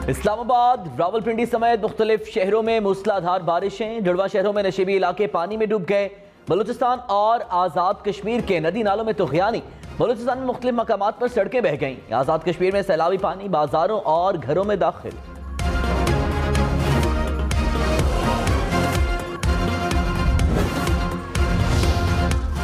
इस्लामाबाद, रावलपिंडी समेत मुख्तलिफ शहरों में मूसलाधार बारिशें। जुड़वा शहरों में नशीबी इलाके पानी में डूब गए। बलूचिस्तान और आज़ाद कश्मीर के नदी नालों में तुग़यानी। बलूचिस्तान में मुख्तलिफ मकामात पर सड़कें बह गईं। आज़ाद कश्मीर में सैलाबी पानी बाजारों और घरों में दाखिल।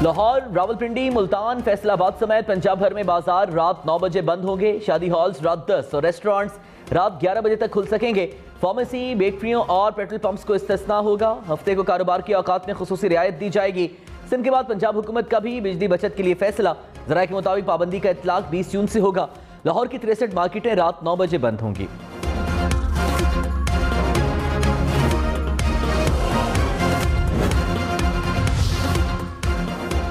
लाहौर, रावलपिंडी, मुल्तान, फैसलाबाद समेत पंजाब भर में बाजार रात 9 बजे बंद होंगे। शादी हॉल्स रात 10 और रेस्टोरेंट्स रात 11 बजे तक खुल सकेंगे। फार्मेसी, बेकरियों और पेट्रोल पंप्स को इस्तिस्ना होगा। हफ्ते को कारोबार की औकात में खुसूसी रियायत दी जाएगी। सिंध के बाद पंजाब हुकूमत का भी बिजली बचत के लिए फैसला। ज़राए के मुताबिक पाबंदी का इतलाक 20 जून से होगा। लाहौर की 63 मार्केटें रात 9 बजे बंद होंगी।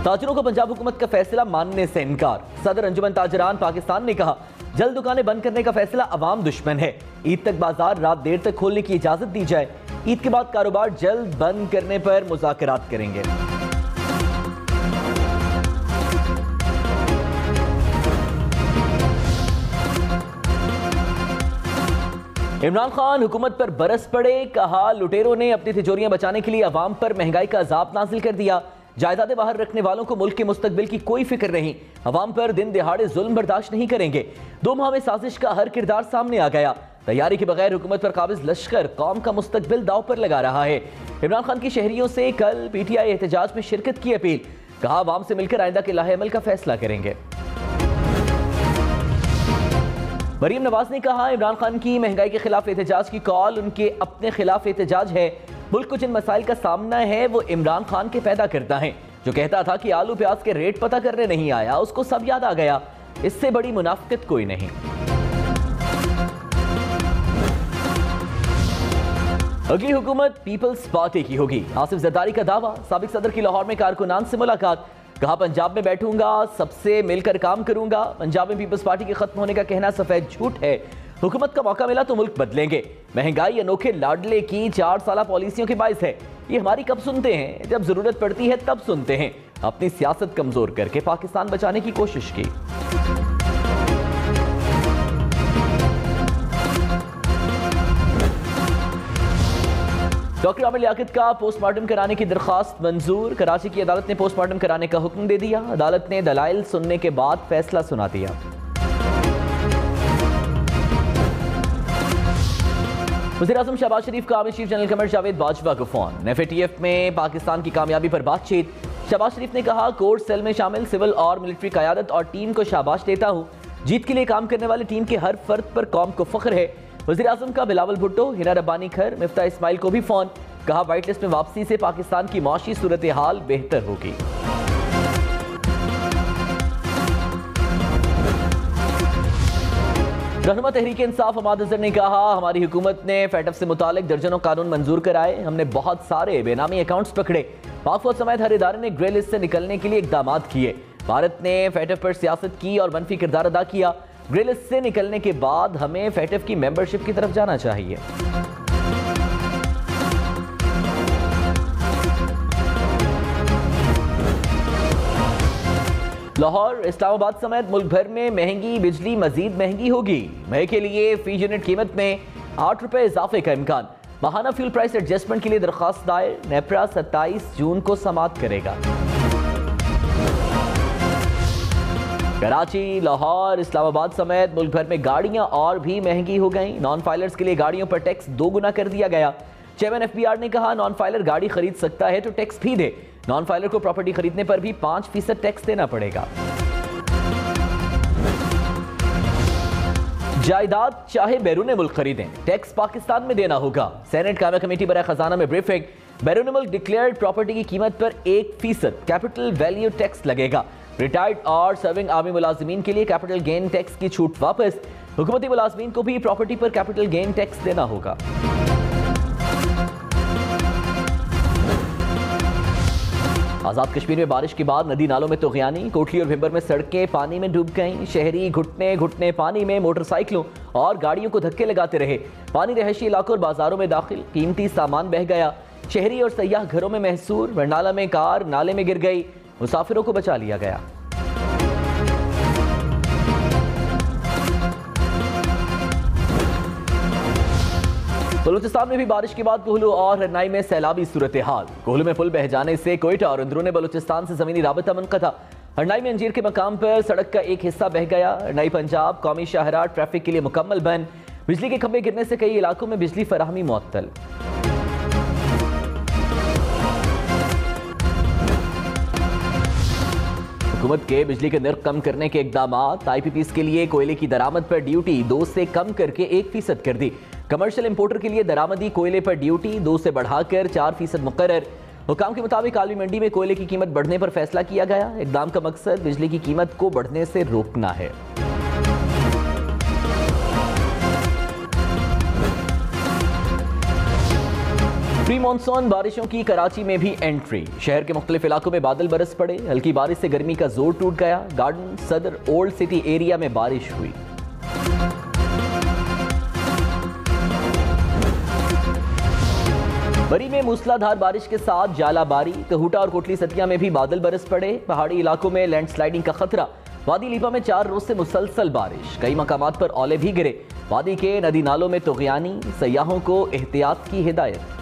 ताजरों को पंजाब हुकूमत का फैसला मानने से इनकार। सदर अंजुमन ताजरान पाकिस्तान ने कहा, जल्द दुकानें बंद करने का फैसला अवाम दुश्मन है। ईद तक बाजार रात देर तक खोलने की इजाजत दी जाए। ईद के बाद कारोबार जल्द बंद करने पर मुज़ाकरात करेंगे। इमरान खान हुकूमत पर बरस पड़े। कहा, लुटेरों ने अपनी तिजोरियां बचाने के लिए अवाम पर महंगाई का अजाब नाजिल कर दिया। जायदादें बाहर रखने वालों को मुल्क के मुस्तकबिल की कोई फिक्र नहीं। अवाम पर दिन दिहाड़े जुल्म बर्दाश्त नहीं करेंगे। 2 माह में साजिश का हर किरदार सामने आ गया। तैयारी के बगैर हुकूमत पर काबिज लश्कर कौम का मुस्तकबिल दाव पर लगा रहा है। इमरान खान की शहरियों से कल PTI एहतजाज में शिरकत की अपील। कहा, अवाम से मिलकर आइंदा के लाहे अमल का फैसला करेंगे। मरीम नवाज ने कहा, इमरान खान की महंगाई के खिलाफ एहतजाज की कॉल उनके अपने खिलाफ एहतजाज है। मुल्क को जिन मसाइल का सामना है वो इमरान खान के पैदा करता है। जो कहता था कि आलू प्याज के रेट पता करने नहीं आया, उसको सब याद आ गया। इससे बड़ी मुनाफिकत कोई नहीं। अगली हुकूमत पीपल्स पार्टी की होगी। आसिफ जरदारी का दावा। साबिक सदर की लाहौर में कारकुनान से मुलाकात। कहा, पंजाब में बैठूंगा, सबसे मिलकर काम करूंगा। पंजाब में पीपल्स पार्टी के खत्म होने का कहना सफेद झूठ है। हुकूमत का मौका मिला तो मुल्क बदलेंगे। महंगाई अनोखे लाडले की 4 साला पॉलिसियों के बाइस है। ये हमारी कब सुनते हैं, जब जरूरत पड़ती है तब सुनते हैं। अपनी सियासत कमजोर करके पाकिस्तान बचाने की कोशिश की। डॉक्टर आमिर लियाकत का पोस्टमार्टम कराने की दरखास्त मंजूर। कराची की अदालत ने पोस्टमार्टम कराने का हुक्म दे दिया। अदालत ने दलाइल सुनने के बाद फैसला सुना दिया। वज़ीर-ए-आज़म शहबाज शरीफ का army chief general Qamar Javed Bajwa को फोन। FATF में पाकिस्तान की कामयाबी पर बातचीत। शहबाज शरीफ ने कहा, कोर सेल में शामिल सिविल और मिलिट्री क़यादत और टीम को शाबाश देता हूँ। जीत के लिए काम करने वाली टीम के हर फर्द पर कौम को फख्र है। वज़ीर-ए-आज़म का बिलावल भुट्टो, हिना रब्बानी खर, मिफ्ता इस्माइल को भी फोन। कहा, व्हाइट लिस्ट में वापसी से पाकिस्तान की माशी सूरत हाल बेहतर होगी। रहनुमा तहरीक इंसाफ हमाद अजहर ने कहा, हमारी हुकूमत ने FATF से मुतालिक दर्जनों कानून मंजूर कराए। हमने बहुत सारे बेनामी अकाउंट्स पकड़े। पाक फौज समेत हर इदारे ने ग्रे लिस्ट से निकलने के लिए इकदाम किए। भारत ने FATF पर सियासत की और मनफी किरदार अदा किया। ग्रे लिस्ट से निकलने के बाद हमें FATF की मेंबरशिप की तरफ जाना चाहिए। लाहौर, इस्लामाबाद समेत मुल्क भर में महंगी बिजली मजीद महंगी होगी। मई के लिए फी यूनिट कीमत में 8 रुपए इजाफे का इम्कान। माहाना फ्यूल प्राइस एडजस्टमेंट के लिए दरखास्त दायर। नेपरा 27 जून को समाप्त करेगा। कराची, लाहौर, इस्लामाबाद समेत मुल्क भर में गाड़ियां और भी महंगी हो गई। नॉन फाइलर्स के लिए गाड़ियों पर टैक्स 2 गुना कर दिया गया। चेयरमैन FBR ने कहा, नॉन फाइलर गाड़ी खरीद सकता है तो टैक्स भी दे। नॉन फाइलर को प्रॉपर्टी खरीदने पर भी 5% टैक्स देना पड़ेगा। जायदाद चाहे बैरून मुल्क खरीदें, टैक्स पाकिस्तान में देना होगा। सेनेट कायमा कमेटी बराए खजाना में ब्रीफिंग। बैरून मुल्क डिक्लेयर्ड प्रॉपर्टी की कीमत पर 1% कैपिटल वैल्यू टैक्स लगेगा। रिटायर्ड और सर्विंग आर्मी मुलाजिमीन के लिए कैपिटल गेन टैक्स की छूट वापस। हुकूमती मुलाजिमीन को भी प्रॉपर्टी पर कैपिटल गेन टैक्स देना होगा। आज़ाद कश्मीर में बारिश के बाद नदी नालों में तुग़यानी। कोटली और भिंबर में सड़कें पानी में डूब गईं। शहरी घुटने घुटने पानी में, मोटरसाइकिलों और गाड़ियों को धक्के लगाते रहे। पानी रहायशी इलाकों और बाजारों में दाखिल। कीमती सामान बह गया। शहरी और सयाह घरों में महसूर। बरनाला में कार नाले में गिर गई। मुसाफिरों को बचा लिया गया। बलूचिस्तान में भी बारिश के बाद कोहलू और हरनाई में सैलाबी सूरत हाल। कोहलू में पुल बह जाने से कोयटा और अंदरूनी बलूचिस्तान से जमीनी राबता मुनक़ता। हरनाई में अंजीर के मकाम पर सड़क का एक हिस्सा बह गया। हरनाई पंजाब कौमी शाहराह ट्रैफिक के लिए मुकम्मल बंद। बिजली के खंभे गिरने से कई इलाकों में बिजली फराहमी मुअत्तल। हुकूमत के बिजली के निर्ख कम करने के इकदाम। IPPs के लिए कोयले की दरामद पर ड्यूटी 2 से कम करके 1% कर दी। कमर्शियल इंपोर्टर के लिए दरामदी कोयले पर ड्यूटी 2 से बढ़ाकर 4% मुकर्रर। हुकाम के मुताबिक आलमी मंडी में कोयले की कीमत बढ़ने पर फैसला किया गया। इकदाम का मकसद बिजली की कीमत को बढ़ने से रोकना है। प्री मानसून बारिशों की कराची में भी एंट्री। शहर के मुख्तलिफ इलाकों में बादल बरस पड़े। हल्की बारिश से गर्मी का जोर टूट गया। गार्डन, सदर, ओल्ड सिटी एरिया में बारिश हुई। बरी में मूसलाधार बारिश के साथ जालाबारी। कहूटा और कोटली सतिया में भी बादल बरस पड़े। पहाड़ी इलाकों में लैंडस्लाइडिंग का खतरा। वादी लीपा में 4 रोज से मुसलसल बारिश। कई मकामात पर ओले भी गिरे। वादी के नदी नालों में तुग़यानी। सयाहों को एहतियात की हिदायत।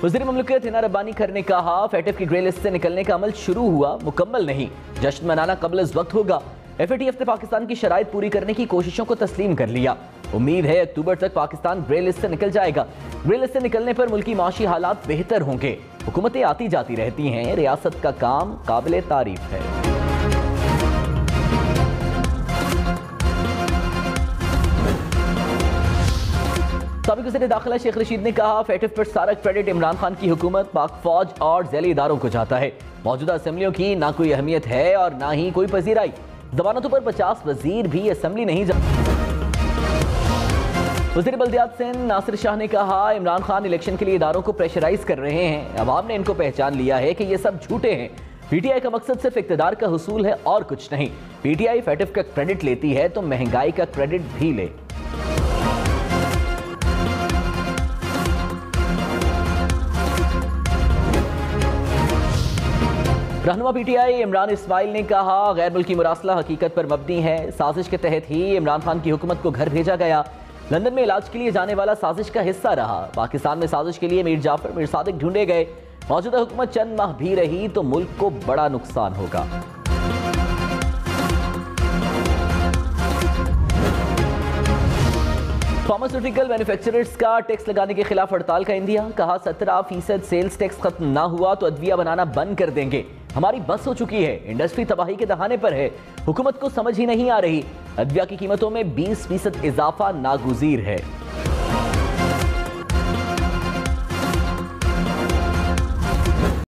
वज़ीर मुमलिकत हिना रब्बानी खर ने कहा, FATF की ग्रे लिस्ट से निकलने का अमल शुरू हुआ, मुकम्मल नहीं। जश्न मनाना कबल इस वक्त होगा। FATF ने पाकिस्तान की शराइत पूरी करने की कोशिशों को तस्लीम कर लिया। उम्मीद है अक्टूबर तक पाकिस्तान ग्रे लिस्ट से निकल जाएगा। ग्रे लिस्ट से निकलने पर मुल्की माशी हालात बेहतर होंगे। हुकूमतें आती जाती रहती हैं, रियासत का काम काबिल तारीफ है। साबिक़ वज़ीर दाखिला शेख रशीद ने कहा, FATF पर सारा क्रेडिट इमरान खान की हुकूमत, पाक फौज और ज़ैली इदारों को जाता है। मौजूदा असम्बलियों की ना कोई अहमियत है और ना ही कोई पजीराई। जमानतों पर 50 वजीर भी असम्बली नहीं जा। वज़ीर बल्दियात सिंध नासिर शाह ने कहा, इमरान खान इलेक्शन के लिए इदारों को प्रेशराइज कर रहे हैं। अवाम ने इनको पहचान लिया है कि ये सब झूठे हैं। PTI का मकसद सिर्फ इक़्तिदार का हुसूल है और कुछ नहीं। PTI FATF का क्रेडिट लेती है तो महंगाई का क्रेडिट भी ले। रहनुमा PTI इमरान इस्माइल ने कहा, गैर मुल्की मुरासला हकीकत पर मबनी है। साजिश के तहत ही इमरान खान की हुकूमत को घर भेजा गया। लंदन में इलाज के लिए जाने वाला साजिश का हिस्सा रहा। पाकिस्तान में साजिश के लिए मीर जाफर, मीर सादिक ढूंढे गए। मौजूदा हुकूमत चंद माह भी रही तो मुल्क को बड़ा नुकसान होगा। फार्मास्यूटिकल मैन्युफैक्चरर्स का टैक्स लगाने के खिलाफ हड़ताल का इंदिया। कहा, 17% सेल्स टैक्स खत्म ना हुआ तो अदविया बनाना बंद कर देंगे। हमारी बस हो चुकी है। इंडस्ट्री तबाही के दहाने पर है। हुकूमत को समझ ही नहीं आ रही। अदविया की कीमतों में 20% इजाफा नागुज़ीर है।